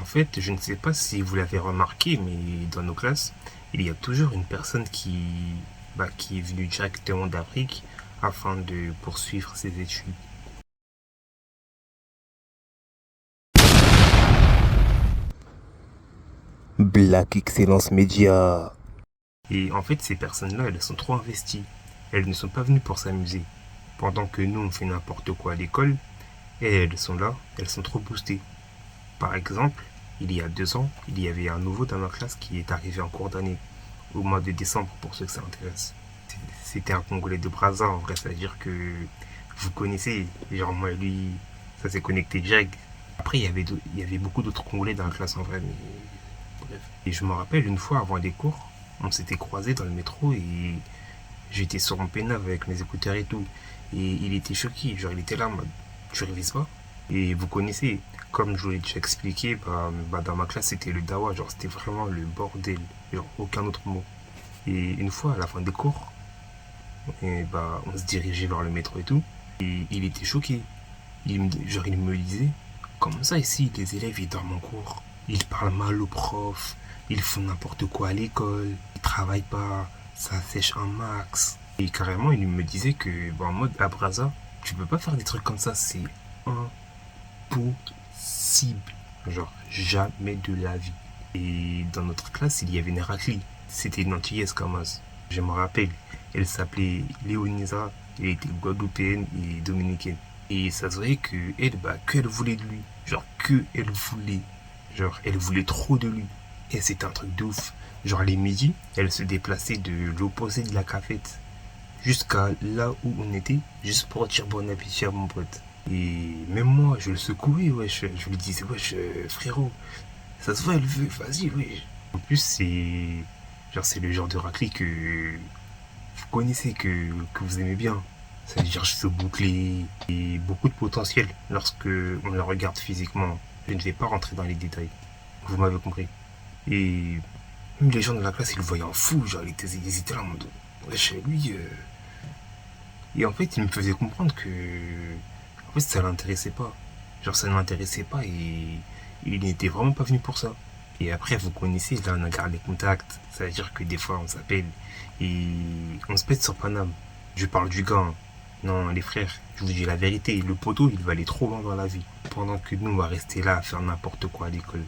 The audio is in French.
fait, je ne sais pas si vous l'avez remarqué, mais dans nos classes, il y a toujours une personne qui est venue directement d'Afrique afin de poursuivre ses études. Black Excellence Media. Et en fait, ces personnes-là, elles sont trop investies. Elles ne sont pas venues pour s'amuser. Pendant que nous, on fait n'importe quoi à l'école, et elles sont là, elles sont trop boostées. Par exemple, il y a 2 ans, il y avait un nouveau dans ma classe qui est arrivé en cours d'année, au mois de décembre pour ceux que ça intéresse. C'était un Congolais de Brazza, en vrai, c'est-à-dire que vous connaissez, genre moi et lui, ça s'est connecté direct. Après, il y avait beaucoup d'autres Congolais dans la classe en vrai, mais bref. Et je me rappelle une fois avant les cours, on s'était croisés dans le métro et j'étais sur mon pénave avec mes écouteurs et tout. Et il était choqué, genre il était là en mode, tu révises pas? Et vous connaissez, comme je vous l'ai déjà expliqué, dans ma classe c'était le dawa, genre c'était vraiment le bordel, genre aucun autre mot. Et une fois à la fin des cours, on se dirigeait vers le métro et tout, et il était choqué. Il me disait, comment ça ici, les élèves ils dorment en cours, ils parlent mal aux profs, ils font n'importe quoi à l'école, ils travaillent pas, ça sèche un max. Et carrément, il me disait que, en mode, à Braza, tu peux pas faire des trucs comme ça, c'est impossible. Genre, jamais de la vie. Et dans notre classe, il y avait une Héraclie. C'était une antillaise comme as. Je me rappelle, elle s'appelait Léonisa, elle était guadeloupéenne et dominicaine. Et ça se voyait qu'elle voulait de lui. Genre, que elle voulait. Genre, elle voulait trop de lui. Et c'était un truc de ouf. Genre, les midis, elle se déplaçait de l'opposé de la cafette jusqu'à là où on était, juste pour dire bon appétit à mon pote. Et même moi, je le secouais, wesh. Je lui disais, wesh, frérot, ça se voit, elle veut, vas-y, wesh. En plus, c'est le genre de raclée que vous connaissez, que vous aimez bien. C'est-à-dire cheveux bouclés et beaucoup de potentiel lorsque on la regarde physiquement. Je ne vais pas rentrer dans les détails. Vous m'avez compris. Et même les gens de la classe, ils le voyaient en fou. Genre, ils étaient là en mode, wesh, lui. Et en fait, il me faisait comprendre que en fait, ça l'intéressait pas. Genre, ça ne l'intéressait pas et il n'était vraiment pas venu pour ça. Et après, vous connaissez, là, on a gardé contact. Ça veut dire que des fois, on s'appelle et on se pète sur Paname. Je parle du gars, hein. Non, les frères, je vous dis la vérité, le poteau, il va aller trop loin dans la vie. Pendant que nous, on va rester là à faire n'importe quoi à l'école.